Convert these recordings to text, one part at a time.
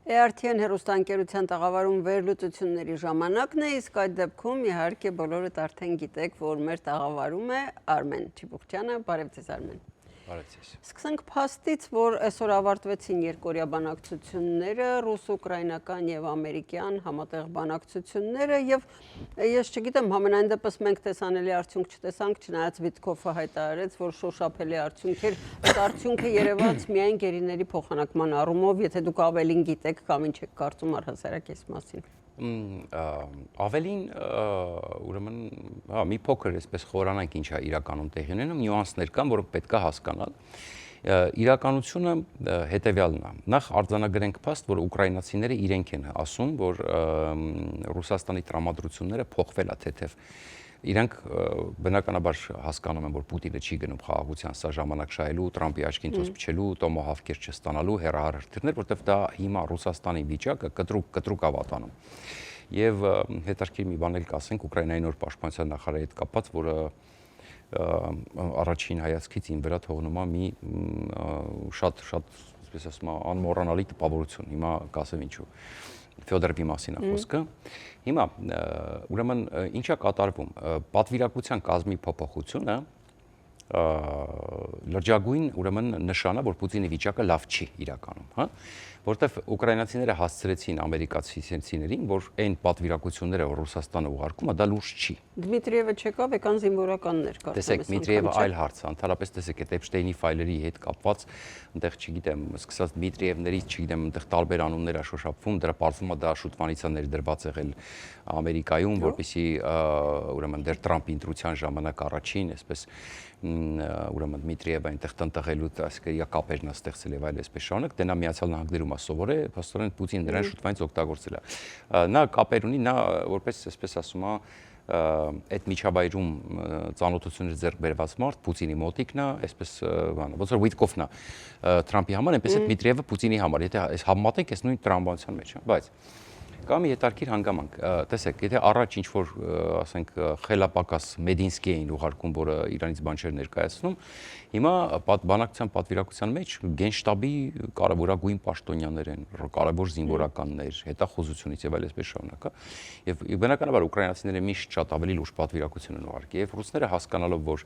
ERT-ն հեռուստաընկերության տաղավարում վերլուծությունների ժամանակն է, իսկ այդ դեպքում իհարկե բոլորդ արդեն գիտեք, որ մեր տաղավարում է Արմեն Չիբուխչյանը, բարև ձեզ Արմեն։ Սկսենք փաստից, որ այսօր ավարտվեցին երկօրյա բանակցությունները, ռուս-ուկրաինական եւ ամերիկյան համատեղ բանակցությունները եւ ես չգիտեմ, համենայն դեպս մենք տեսանելի արդյունք չտեսանք, չնայած Վիտկոֆը հայտարարեց, որ շոշափելի արդյունք էր, այդ արդյունքը երևաց միայն գերիների փոխանակման առումով, եթե դուք ավելին գիտեք կամ ինչ եք կարծում առհասարակ այս մասին։ Ավելին ուրեմն մի փոքր այսպես խորանանք ինչ է իրականում տեղի ունենում, նյուանսներ կան, որոնք պետք է հասկանալ։ Իրականությունը հետևյալն է։ Նախ արձանագրենք փաստ, որ ուկրաինացիները իրենք են ասում, որ Ռուսաստանի տրամադրությունները փոխվել է թեթև։ Իրանք բնականաբար հասկանում են, որ Պուտինը չի գնում խաղաղության սա ժամանակ շահելու, Տրամպի աչքին թոս փչելու, տոմոհավքեր չստանալու, հեռահարթիրներ, որտեղ դա հիմա Ռուսաստանի վիճակը կտրուկ ավատանում։ Եւ հետաքրքիր մի բան էլ կասենք Ուկրաինայի նոր պաշտպանության նախարարի հետ կապված, որը առաջին հայացքից ին վրա թողնում է մի շատ, այսպես ասում եմ, անմոռանալի տպավորություն։ Հիմա կասեմ ինչու։ Ֆյոդորովի մասին է խոսքը։ Հիմա ուրեմն ինչա կատարվում։ Պատվիրակության կազմի փոփոխությունը լրջագույն ուրեմն նշան է, որ Պուտինի վիճակը լավ չի իրականում, հա, որտեվ ուկրաինացիները հասցրեցին ամերիկացիներին, որ այն պատվիրակությունները, որ Ռուսաստանը ուղարկում է, դա լուրջ չի։ Դմիտրիևը չեկավ, եկան զինվորականներ, կարծում եմ։ Տեսեք, Դմիտրիևը այլ հարց է, ընդհանրապես տեսեք, այդ Էփշտեյնի ֆայլերի հետ կապված, այնտեղ չգիտեմ, սկսած Դմիտրիևներից, չգիտեմ, այնտեղ տարբեր անուններ է շոշափվում, դրա պարզվում է դա շուտվանից է ներդրված եղել Ամերիկայում, որպեսզի ուրեմն դեր Տրամպի ընտրության ժամանակ առաջին, այսպես ուրեմն Դմիտրիևը այնտեղ տնտղելու ասկերիա կապերն է ստեղծել եւ այլ այսպես շարունակ, դե նա Միացյալ Նահանգներում է սովորել, փաստորեն Պուտինը նրան շուտվանից օգտագործել է։ Նա կապեր ունի, նա որպես այսպես ասում է այդ միջավայրում ծանոթություններ ձեռք բերված մարդ Պուտինի մոտիկն է, այսպես բանը, ոնց որ Վիտկոֆն է Թրամփի համար, այնպես է Դմիտրիևը Պուտինի համար, եթե այս համատենք այս նույն տրամաբանության մեջ, բայց կա մի հետաքրքիր հանգամանք, տեսեք, եթե առաջ ինչ որ ասենք խելապակաս Մեդինսկի էին ուղարկում, որը Իրանից բան չէր ներկայացնում, հիմա բանակցության պատվիրակության մեջ գենշտաբի կարևորագույն պաշտոնյաներ են, կարևոր զինվորականներ, հետախուզությունից եւ այլ այսպես շարունակ, եւ բնականաբար ուկրաինացիները միշտ շատ ավելի լուրջ պատվիրակություն են ուղարկի եւ ռուսները հասկանալով, որ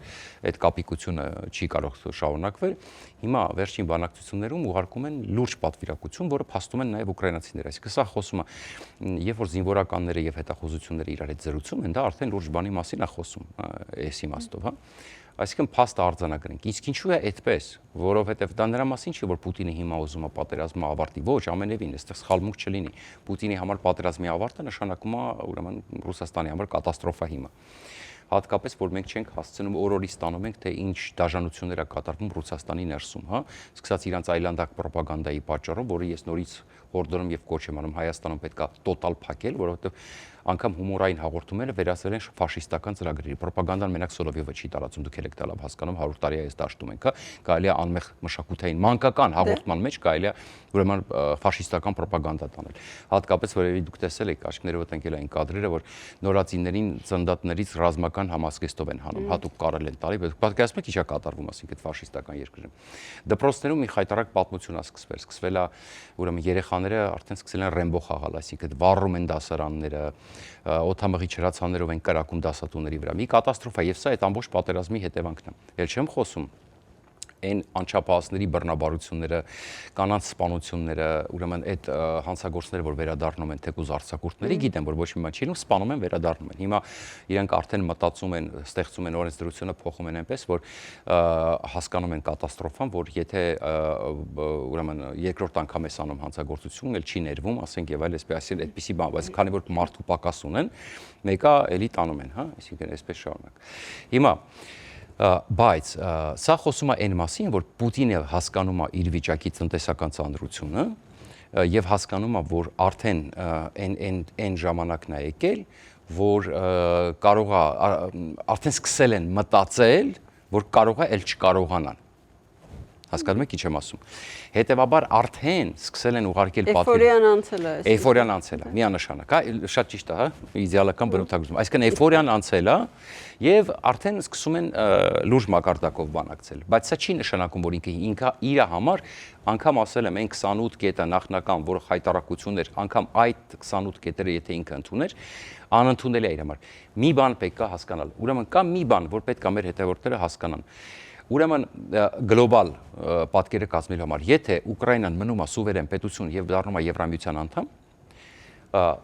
այդ կապիկությունը չի կարող շարունակվել, հիմա վերջին բանակցություններում ուղարկում են լուրջ պատվիրակություն, որը փաստում են նաեւ ուկրաինացիները, այսինքն սա խոսում է երբ որ զինվորականները եւ հետախուզությունները իրար հետ զրուցում են, դա արդեն լուրջ բանի մասին է խոսում, այս իմաստով, հա։ Այսինքն փաստը արձանագրենք։ Իսկ ինչու է այդպես, որովհետեւ դա նրա մասին չի, որ Պուտինը հիմա ուզում է պատերազմը ավարտի, ոչ, ամենևին, այստեղ սխալմունք չլինի։ Պուտինի համար պատերազմի ավարտը նշանակում է ուրեմն Ռուսաստանի համար կատաստրոֆա հիմա։ Հատկապես որ մենք չենք հասցնում օրորի ստանում ենք թե ինչ դաժանություններ է կատարվում Ռուսաստանի ներսում, հա, սկսած իրանց այլանդակ ռոպագանդայի պատճառով, որը ես նորից հորդորում եւ կոչ եմ անում Հայաստանում պետքա տոտալ փակել, որովհետեւ անգամ հումորային հաղորդումները վերածվել են ֆաշիստական ծրագրերի։ Ռոպագանդան մենակ Սոլովյովը չի տարածում, դուք եք դա լավ հասկանում, 100 տարի է այս դաշտում ենք, հա, կարելի է անմեղ մշակութային մանկական հաղորդման մեջ կարելի է ուրեմն ֆաշիստական ռոպագանդա տանել։ Հատկապես որևէ դուք տեսել եք աչքներով ընկել այն կադրերը, որ նորածիններին ծնդատներից ռազմական համազգեստով են հանում, հատուկ կարել են տալի, բայց պատկերացնում եք ինչա կատարվում, ասենք այդ ֆաշիստական երկրում։ Դպրոցներում մի խայտարակ պատմություն է սկսվել է ուրեմն երեխաները արդեն սկսել են Ռեմբո խաղալ, այսինքն վառում են դասարանները, օդամղի չրացաններով են կրակում դասատուների վրա։ Մի կատաստրոֆա եւ սա այդ ամբողջ պատերազմի հետևանքն է։ Էլ չեմ խոսում այն անչափահասների բռնաբարությունները, կանանց սպանությունները, ուրեմն այդ հանցագործները, որ վերադառնում են թեկուզ արձակուրդների, գիտեմ, որ ոչ մի բան չի լինում, սպանում են, վերադառնում են։ Հիմա իրանք արդեն մտածում են, ստեղծում են օրենսդրությունը, փոխում են այնպես, որ հասկանում են կատաստրոֆան, որ եթե ուրեմն երկրորդ անգամ է անում հանցագործություն, էլ չի ներվում, ասենք եւ այլ այսպեսի բան, բայց քանի որ մարդու պակաս ունեն, մեկը էլի տանում են, հա, այսինքն այսպես շարունակ։ Հիմա բայց սա խոսում է այն մասին, որ Պուտինը հասկանում է իր վիճակի տնտեսական ծանրությունը եւ հասկանում է, որ արդեն այն ժամանակն է եկել, որ կարող է արդեն սկսել են մտածել, որ կարող է էլ չկարողանան։ Հասկանում եք ինչ եմ ասում։ Հետևաբար արդեն սկսել են ուղարկել էյֆորիան անցել է։ Էյֆորիան անցել է, միանշանակ, հա, շատ ճիշտ է, հա, իդեալական բնութագրություն։ Այսինքն էյֆորիան անցել է եւ արդեն սկսում են լուրջ մակարդակով բանակցել։ Բայց սա չի նշանակում, որ ինքը իր համար անգամ ասել եմ, այն 28 կետը նախնական, որը խայտարակություններ, անգամ այդ 28 կետերը եթե ինքը ընդուներ, անընդունելի է իր համար։ Մի բան պետք է հասկանալ։ Ուրեմն կա մի բան, որ պետք է մեր հետևորդները հասկանան։ Ուրեմն գլոբալ պատկերը կազմելու համար, եթե Ուկրաինան մնում է սուվերեն պետություն եւ դառնում է Եվրամիության անդամ,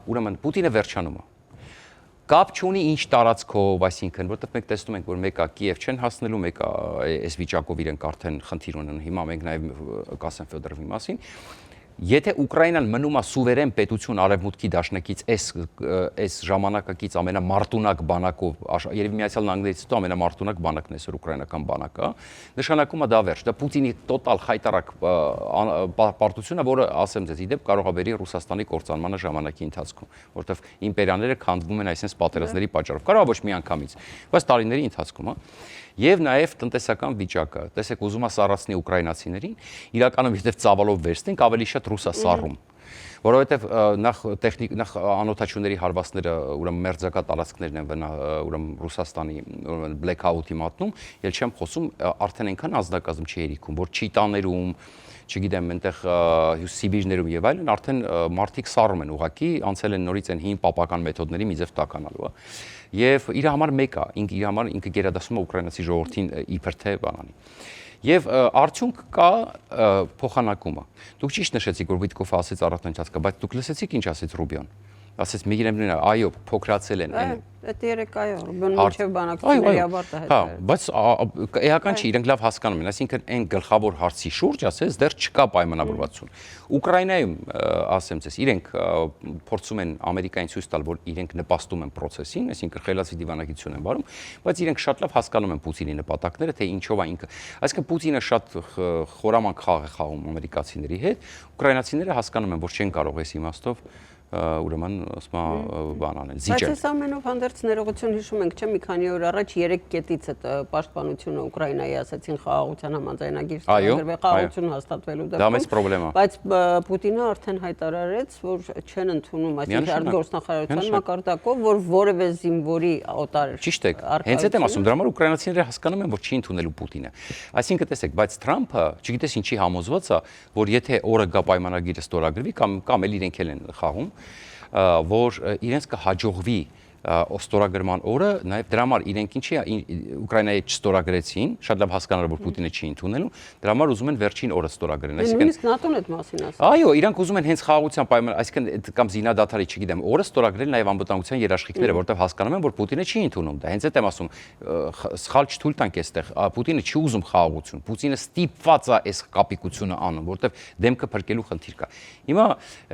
ուրեմն Պուտինը վերջանում է։ Կապ չունի ինչ տարածքով, այսինքն, որտեղ մենք տեսնում ենք, որ մեկը Կիև չեն հասնելու, մեկը այս վիճակով իրենք արդեն խնդիր ունեն։ Հիմա մենք նաեւ կասեմ Ֆեդորովի մասին։ Եթե Ուկրաինան մնում է սուվերեն պետություն արևմուտքի դաշնակից այս ժամանակակից ամենամարտունակ բանակով, երևի Միացյալ Նահանգներից հետո ամենամարտունակ բանակն է այսօր ուկրաինական բանակը, նշանակում է դա վերջ։ Դա Պուտինի տոտալ խայտարակ պարտությունը, որը ասեմ ձեզ, իդեպ կարող է բերի Ռուսաստանի կործանմանը ժամանակի ընթացքում, որովհետև իմպերիաները քանդվում են այսպես պատերազմների պատճառով։ Կարող է ոչ միանգամից, բայց տարիների ընթացքում, հա։ Եվ նաև տնտեսական վիճակը, տեսեք, ուզում է սառացնի ուկրաինացիներին, իրականում եթե ծավալով վերցնենք, ավելի շատ ռուս է սառում, որովհետև նախ անօթաչուների հարվածները, ուրեմն մերձակա տարածքներն են ուրեմն Ռուսաստանի ուրեմն բլեքաութի մատնում, ել չեմ խոսում, արդեն այնքան ազնագազմ չի երիքում, որ Չիտաներում, չգիտեմ, այնտեղ Սիբիրներում եւ այլն արդեն մարդիկ սառում են ուղակի, անցել են նորից այն հին պապական մեթոդների մի ձև տականալու, եւ իր համար մեկ է, իր համար ինքը գերադասում է ուկրաինացի ժողովրդին իբր թե բանանի։ Եվ արդյունք կա փոխանակումը։ Դուք ճիշտ նշեցիք, որ Վիտկոֆը ասեց առատն ընթացքը, բայց դուք լսեցիք ինչ ասեց Ռուբիոն։ Ասեց մի իրեն այո, փոքրացել են այն։ Այդ 3 այո, մինչև բանակցությունների ավարտը հետ։ Հա, բայց էական չի, իրենք լավ հասկանում են, այսինքն այն գլխավոր հարցի շուրջ, ասես, դեռ չկա պայմանավորվածություն։ Ուկրաինայում, ասեմ ձեզ, իրենք փորձում են Ամերիկային ցույց տալ, որ իրենք նպաստում են process-ին, այսինքն խելացի դիվանագիտություն են վարում, բայց իրենք շատ լավ հասկանում են Պուտինի նպատակները, թե ինչով է ինքը։ Այսինքն Պուտինը շատ խորամանկ խաղ է խաղում ամերիկացիների հետ, ուկրաինացիները հասկանում են, որ չեն կարող այս իմաստով ուրեմն ասма բան անել զիջել։ Բայց այս ամենով հանդերձ ներողություն հիշում ենք, չէ՞, մի քանի օր առաջ 3 կետից այդ պաշտպանությունը Ուկրաինայի ասացին խաղաղության համաձայնագիր ստորագրվել, խաղաղություն հաստատվելու դեպքում։ Դա մեծ խնդրեմ է։ Բայց Պուտինը արդեն հայտարարեց, որ չեն ընդունում այսինքն արտգործնախարարության մակարդակով, որ որևէ զինվորի օտար։ Ճիշտ է։ Հենց այդ եմ ասում, դրա համար ուկրաինացիները հասկանում են, որ չի ընդունելու Պուտինը։ Այսինքն տեսեք, բայց Թրամփը, չգիտես ինչի համոզված է, որ եթե օրը գա պայմանագիրը ստորագրվի կամ էլ իրենք են խաղում, որ իրենց կհաջողվի ստորագրման օրը, նաև դրա համար իրենք ինչի Ուկրաինայի չստորագրեցին, շատ լավ հասկանալի որ Պուտինը չի ընդունելու, դրա համար ուզում են վերջին օրը ստորագրեն, այսինքն նույնիսկ ՆԱՏՕ-ն այդ մասին ասում։ Այո, իրանք ուզում են հենց խաղաղության պայման, այսինքն կամ զինադադարի, չգիտեմ, օրը ստորագրել նաև անվտանգության երաշխիքները, որտեղ հասկանում են, որ Պուտինը չի ընդունում դա։ Հենց այդ եմ ասում, սխալ չթույլ տանք այստեղ, Պուտինը չի ուզում խաղաղություն, Պուտինը ստիպված է այս կապիկությունը անում, որտեղ դեմքը փրկելու խնդիր կա։ Հիմա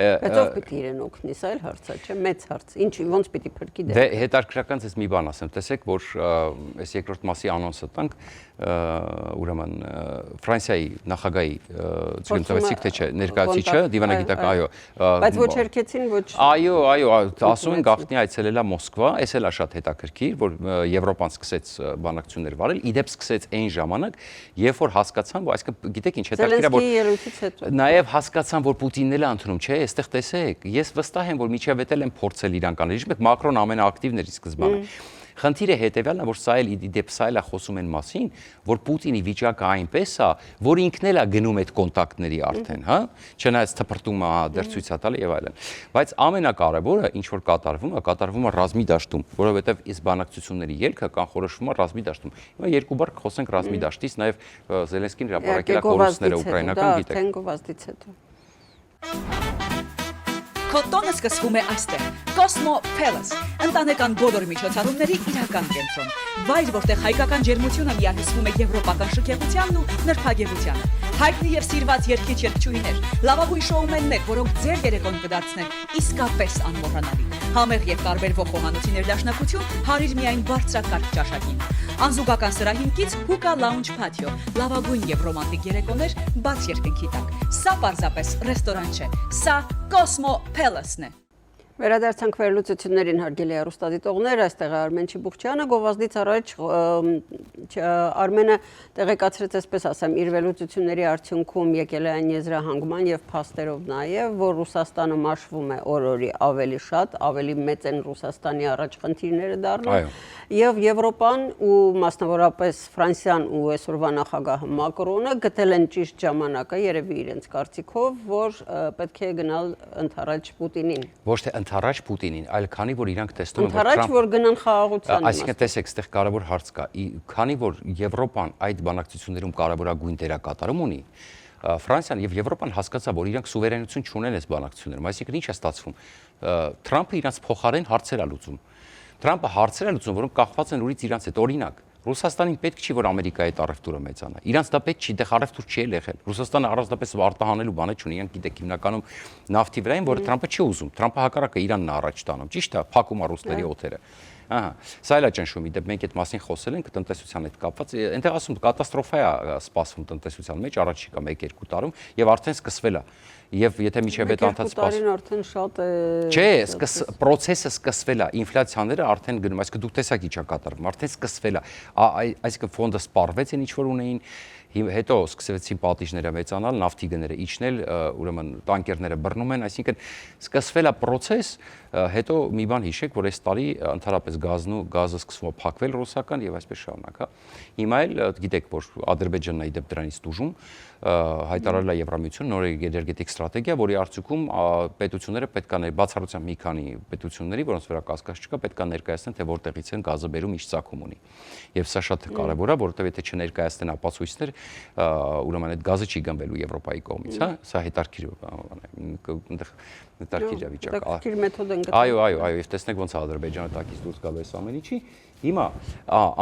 բայց ով պիտի իրեն օգնի, սա էլ հարց է, չէ՞, մեծ հարց։ Ինչի, ոնց պիտի փրկի դեմքը։ Հետաքրքրական ես մի բան ասեմ, տեսեք, որ այս երկրորդ մասի անոնսը տանք, ուրեմն Ֆրանսիայի նախագահի ցույց տվեցիք թե չէ, ներկայացուցիչը, դիվանագիտական, այո։ Բայց ոչ երկեցին, ոչ։ Այո, ասում են գաղտնի այցելելա Մոսկվա, այս էլ է շատ հետաքրքիր, որ Եվրոպան սկսեց բանակցություններ վարել, իդեպ սկսեց այն ժամանակ, երբ որ հասկացան, որ այսինքն գիտեք ինչ հետաքրքիր է, որ նաև հասկացան, որ Պուտինն էլ է ընդունում, չէ, այստեղ տեսեք, ես վստահ եմ, որ միջև էլ են փորձել իրան կանել, իսկ Մակրոն ամենաակտիվն էր ի սկզբանե։ Խնդիրը հետևյալն է, որ սա էլ իդեպ սա էլ է խոսում են մասին, որ Պուտինի վիճակը այնպես է, որ ինքն էլ է գնում այդ կոնտակտների արդեն, հա, չնայած թփրտումը դեռ ցույց է տալի եւ այլն։ Բայց ամենակարևորը, ինչ որ կատարվում է ռազմի դաշտում, որովհետեւ այս բանակցությունների ելքը կանխորոշվում է ռազմի դաշտում։ Հիմա երկու բառ խոսենք ռազմի դաշտից, նաեւ Զելենսկին հրապարակել է կորուստները ուկրաինական, գիտեք։ Դա Թենգովազդից հետո։ Քոտոնը սկսվում է այստեղ, Cosmo Palace, ընտանեկան բոլոր միջոցառումների իրական կենտրոն, վայր, որտեղ հայկական ջերմությունը միահյուսվում է եվրոպական շքեղությանն ու նրբագեղությանը, հայտնի եւ սիրված երգիչ-երգչուհիներ, լավագույն շոումեններ, որոնք ձեր երեկոն կդարձնեն իսկապես անմոռանալի, համեղ եւ տարբերվող խոհանոցի ներդաշնակություն հարիր միայն բարձրակարգ ճաշակին, անզուգական սրահինքից Hookah Lounge Patio, լավագույն եւ ռոմանտիկ երեկոներ բաց երկնքի տակ, սա պարզապես ռեստորան չէ, սա Cosmo Palace-ն է։ Վերադարձանք վերլուծություններին հարգելի հեռուստադիտողներ, այստեղ է Արմեն Չիբուխչյանը, գովազդից առաջ Արմենը տեղեկացրեց, այսպես ասեմ, իր վերլուծությունների արդյունքում եկել է այն եզրահանգման եւ փաստերով նաեւ, որ Ռուսաստանը մաշվում է օր-օրի ավելի շատ, ավելի մեծ են Ռուսաստանի առաջ խնդիրները դառնում, եւ Եվրոպան ու մասնավորապես Ֆրանսիան ու այսօրվա նախագահը Մակրոնը գտել են ճիշտ ժամանակը, երևի իրենց կարծիքով, որ պետք է գնալ ընդառաջ Պուտինին։ Ոչ թե ընդառաջ Պուտինին, այլ քանի որ իրանք տեսնում են, ընդառաջ որ գնան խաղաղության։ Այսինքն տեսեք, այստեղ կարևոր հարց կա։ Քանի որ Եվրոպան այդ բանակցություններում կարևորագույն դերակատարում ունի, Ֆրանսիան եւ Եվրոպան հասկացա, որ իրանք սուվերենություն չունեն այս բանակցություններում։ Այսինքն ինչ է ստացվում։ Թրամփը իրանք փոխարեն հարցեր է լուծում։ Թրամփը հարցեր է լուծում, որոնք կախված են ուրից իրանց հետ։ Օրինակ, Ռուսաստանին պետք չի, որ Ամերիկայի հետ առևտուրը մեծանա։ Իրանց դա պետք չի, դեռ առևտուր չի եղել։ Ռուսաստանը առանձնապես արտահանելու բանը չունի, իրանք գիտեք հիմնականում նավթի վրա են, որը Թրամփը չի ուզում։ Թրամփը հակառակը Իրանն է առաջ տանում։ Ճիշտ է, փակում է ռուսների օդերը։ Ահա, սա էլ է ճնշում, իդեպ մենք այդ մասին խոսել ենք տնտեսության հետ կապված։ Այնտեղ ասում կատաստրոֆա է սպասվում տնտեսության մեջ առաջիկա 1-2 տարում եւ արդեն սկսվել է։ Եվ եթե միջև այդ անցած սպասում արդեն շատ է։ Չէ, process-ը սկսվել է, ինֆլյացիաները արդեն գնում, այսինքն դուք տեսակ իջա կատարվում, արդեն սկսվել է։ Այսինքն ֆոնդը սպառվեց, ինչ որ ունեին, հետո սկսվեցին պատիժները մեծանալ, նավթի գները իջնել, ուրեմն տանկերները բռնում են, այսինքն սկսվել է process, հետո մի բան հիշեք, որ այս տարի ընդհանրապես գազը սկսվում է փակվել ռուսական եւ այսպես շարունակ, հա։ Հիմա էլ գիտեք, որ Ադրբեջանն է իդեպ դրանից դուժում, հայտարարել է Եվրամիությունը նոր էներգետիկ ստրատեգիա, որի արդյունքում պետությունները պետք է բացառությամբ մի քանի պետությունների, որոնց վրա կասկած չկա, պետք է ներկայացնեն, թե որտեղից են գազը բերում, ինչ ծագում ունի։ Եվ սա շատ կարևոր է, որովհետև եթե չներկայացնեն ապացույցներ, ուրեմն այդ գազը չի գնվելու Եվրոպայի կողմից, հա, սա հետարքիր վիճակ։ Հետարքիր մեթոդ են գտնում։ Այո, եւ տեսնեք ոնց է Ադրբեջանը տակից դուրս գալու այս ամեն ինչի։ Հիմա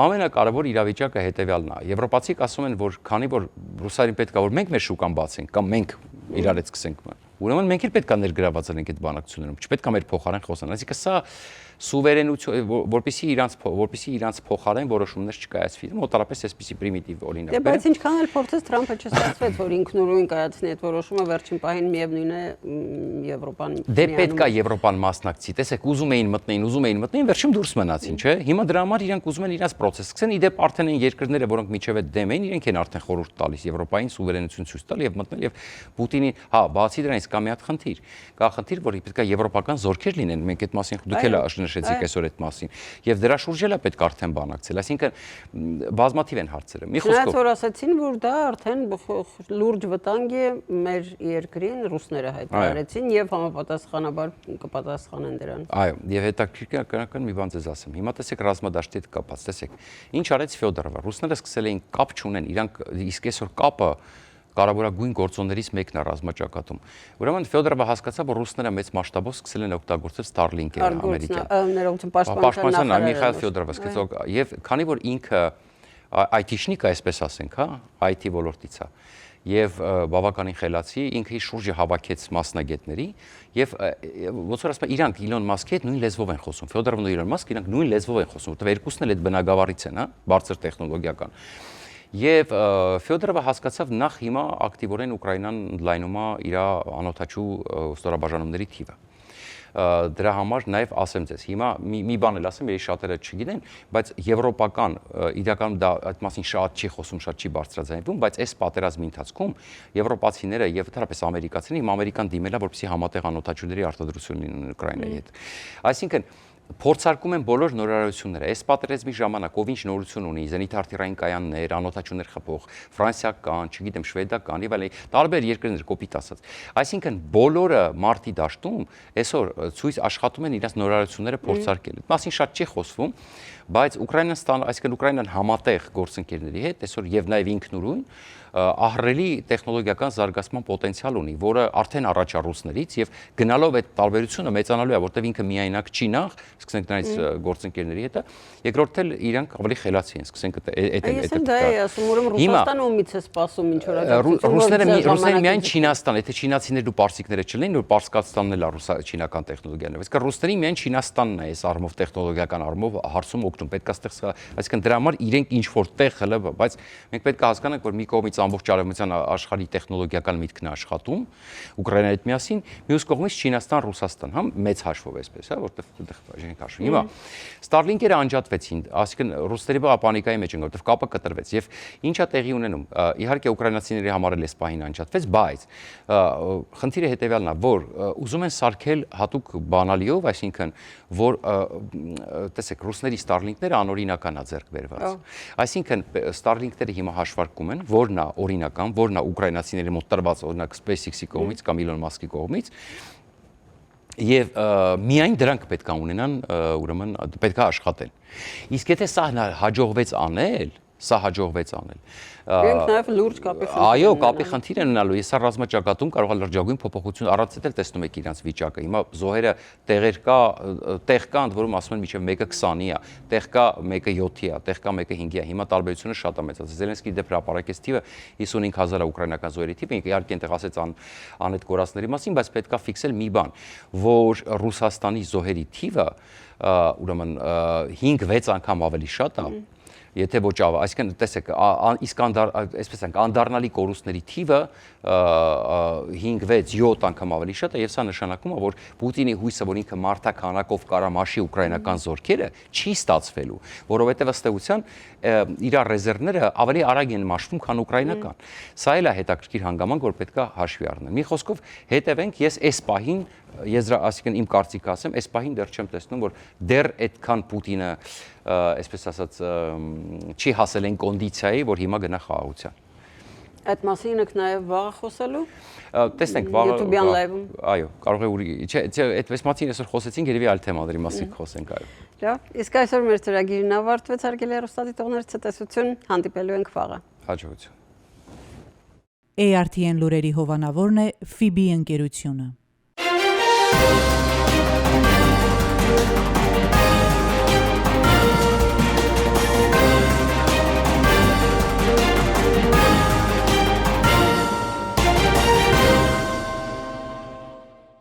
ամենակարևոր իրավիճակը հետեւյալն է։ Եվրոպացիք ասում են, որ քանի որ ռուսերին պետք է որ մենք մեր շուկան բացենք կամ մենք իրար հետ սկսենք, ուրեմն մենք էլ պետք է ներգրաված լինենք այդ բանակցություններում, չպետք է մեր փոխարեն խոսան։ Այսինքն սա սուվերենություն, որպեսզի իրանց փոխարեն որոշումներ չկայացվի։ Մոտարապես այսպիսի պրիմիտիվ օրինակ։ Դե բայց ինչքան էլ փորձեց Թրամփը չստացվեց, որ ինքնուրույն կայացնի այդ որոշումը, վերջին պահին միևնույն է Եվրոպան։ Դե պետք է Եվրոպան մասնակցի։ Տեսեք, ուզում էին մտնեն, վերջում դուրս մնացին, չէ՞։ Հիմա դրա համար իրանք ուզում են իրանց process սկսեն։ Իդեպ արդեն են երկրները, որոնք միջև այդ դեմ են, իրենք են արդեն խորհուրդ տալիս Եվրոպային սուվերենություն ցույց տալ եւ մտնել եւ Պուտինին, հա, բացի դրանից կա մի հատ խնդիր։ Կա խնդիր, որ պետք է եվրոպական զորքեր լինեն, մենք այդ մասին դուք էլ նշեցիք այսօր այդ մասին, եւ դրա շուրջ էլ է պետք արդեն բանակցել, այսինքն բազմաթիվ են հարցերը։ Մի խոսքով։ Նրանց որ ասացին, որ դա արդեն լուրջ վտանգ է մեր երկրին, ռուսները հայտարարեցին եւ համապատասխանաբար կպատասխանեն դրան։ Այո, եւ հետաքրքիր մի բան ձեզ ասեմ։ Հիմա տեսեք ռազմադաշտի հետ կապած, տեսեք, ինչ արեց Ֆյոդորովը։ Ռուսները սկսել էին կապ չունեն, իրանք իսկ այսօր կապը կարևորագույն գործոններից մեկն է ռազմաճակատում։ Ուրեմն Ֆյոդորովը հասկացավ, որ ռուսները մեծ մասշտաբով սկսել են օգտագործել Starlink-ը ամերիկյան։ Ներողություն, պաշտպանության նախարարը Միխայել Ֆյոդորովը սկսեց եւ քանի որ ինքը IT-շնիկ է, այսպես ասենք, հա, IT ոլորտից է։ Եվ բավականին խելացի ինքը իր շուրջը հավաքեց մասնագետների եւ ոնց որ ասում իրանք Իլոն Մասկի հետ նույն լեզվով են խոսում Ֆյոդորովն ու Իլոն Մասկը իրանք նույն լեզվով են խոսում որովհետեւ երկուսն էլ այդ բնագավառից են, հա, բարձր տեխնոլոգիական եւ Ֆյոդորովը հասկացավ նախ հիմա ակտիվորեն Ուկրաինան ընդլայնում է իր անօթաչու ստորաբաժանումների թիվը դրա համար նաև ասեմ ձեզ հիմա մի բան էլ ասեմ, ես շատերը չգիտեն, բայց եվրոպական իրականում դա այդ մասին շատ չի խոսում, շատ չի բարձրաձայնվում, բայց այս պատերազմի ընթացքում եվրոպացիները եւ ընդհանրապես ամերիկացիները հիմա Ամերիկան դիմել է, որպեսզի համատեղ անօթաչուների արտադրություն լինի Ուկրաինայի հետ։ Այսինքն փորձարկում են բոլոր նորարարությունները։ Այս պատերազմի ժամանակ ով ինչ նորություն ունի, զենիթ-արտիլերային կայաններ, անօթաչուներ խփող, ֆրանսիական, չգիտեմ, շվեդական եւ այլն, տարբեր երկրներ կոպիտ ասած։ Այսինքն բոլորը մարտի դաշտում այսօր ցույց աշխատում են իրենց նորարարությունները փորձարկել։ Այդ մասին շատ չի խոսվում, բայց Ուկրաինան, այսինքն Ուկրաինան համատեղ գործընկերների հետ այսօր եւ նաեւ ինքնուրույն ահռելի տեխնոլոգիական զարգացման պոտենցիալ ունի, որը արդեն առաջ է ռուսներից եւ գնալով այդ տարբերությունը մեծանալու է, որտեղ ինքը միայնակ չի նախ, սկսենք նրանից գործընկերների հետ, երկրորդ էլ իրանք ավելի խելացի են, սկսենք այդ դա է ասում, ուրեմն Ռուսաստանը ումից է սպասում ինչ որ ռուսները միայն Չինաստան, եթե չինացիներն ու պարսիկները չլինեն, որ Պարսկաստանն էլ է չինական տեխնոլոգիաներով, իսկ ռուսների միայն Չինաստանն է այս առումով տեխնոլոգիական առումով հարցում օգնում, պետք է ստեղ, այսինքն դրա համար իրենք ինչ որ տեղ հələ, բայց մենք պետք է հասկանանք, որ մի կողմից ամբողջ արևմտյան աշխարհի տեխնոլոգիական միտքն է աշխատում, Ուկրաինայի հետ միասին, մյուս կողմից Չինաստան, Ռուսաստան, հա, մեծ հաշվով էսպես, հա, որտեղ այժմ հաշվում։ Հիմա Starlink-երը անջատվեցին, այսինքն ռուսների վրա պանիկայի մեջ են, որտեղ կապը կտրվեց եւ ինչա տեղի ունենում։ Իհարկե ուկրաինացիների համար էլ էս պահին անջատվեց, բայց խնդիրը հետեւյալն է, որ ուզում են սարքել հատուկ բանալիով, այսինքն որ տեսեք ռուսների Starlink-ները անօրինական է ձեռք բերված։ Այսինքն Starlink-ները հիմա հաշվարկում են, որն է օրինական, որն է ուկրաինացիների մոտ տրված օրինակ SpaceX-ի կողմից կամ Elon Musk-ի կողմից եւ միայն դրանք պետք է ունենան, ուրեմն պետք է աշխատեն։ Իսկ եթե սա հաջողվեց անել, Իրենք նաև լուրջ կապի խնդիր այո, կապի խնդիր են ունենալու։ Ես սա ռազմաճակատում կարող է լրջագույն փոփոխություն առածել տեսնում եք իրանց վիճակը։ Հիմա զոհերը տեղ կա, ընդ որում ասում են մինչև 1:20-ի է, տեղ կա 1:7-ի է, տեղ կա 1:5-ի է։ Հիմա տարբերությունը շատ է մեծացել։ Զելենսկիի դեպ հրապարակեց թիվը 55,000 է ուկրաինական զոհերի թիվը, իհարկե այնտեղ ասեց անհետ կորածների մասին, բայց պետք է ֆիքսել մի բան, որ Ռուսաստանի զոհերի թիվը ուրեմն 5-6 անգամ ավելի շատ է։ Եթե ոչ ավա, այսինքն տեսեք, իսկ այսպես ենք անդառնալի կորուստների թիվը 5-6-7 անգամ ավելի շատ է եւ սա նշանակում է, որ Պուտինի հույսը, որ ինքը մարտականակով կարա մաշի ուկրաինական զորքերը, չի ստացվելու, որովհետեւ ըստ էության իր ռեզերվները ավելի արագ են մաշվում, քան ուկրաինական։ Սա էլ է հետաքրքիր հանգամանք, որ պետք է հաշվի առնել։ Մի խոսքով հետևենք, ես այս պահին այսինքն իմ կարծիքը ասեմ, այս պահին դեռ չեմ տեսնում, որ դեռ այդքան Պուտինը, այսպես ասած, չի հասել այն կոնդիցիայի, որ հիմա գնա խաղաղության։ Այդ մասին եք նաև վաղը խոսելու։ Տեսնենք վաղը YouTube-յան live-ում։ Այո, կարող է չէ, այդպես մասին այսօր խոսեցինք, երևի այլ թեմաների մասին խոսենք, այո։ Լավ, իսկ այսօր մեր ծրագիրն ավարտվեց, հարգելի հեռուստադիտողներ, ցտեսություն, հանդիպելու ենք վաղը։ Հաջողություն։ ARTN լուրերի հովանավորն է FIBI ընկերությունը։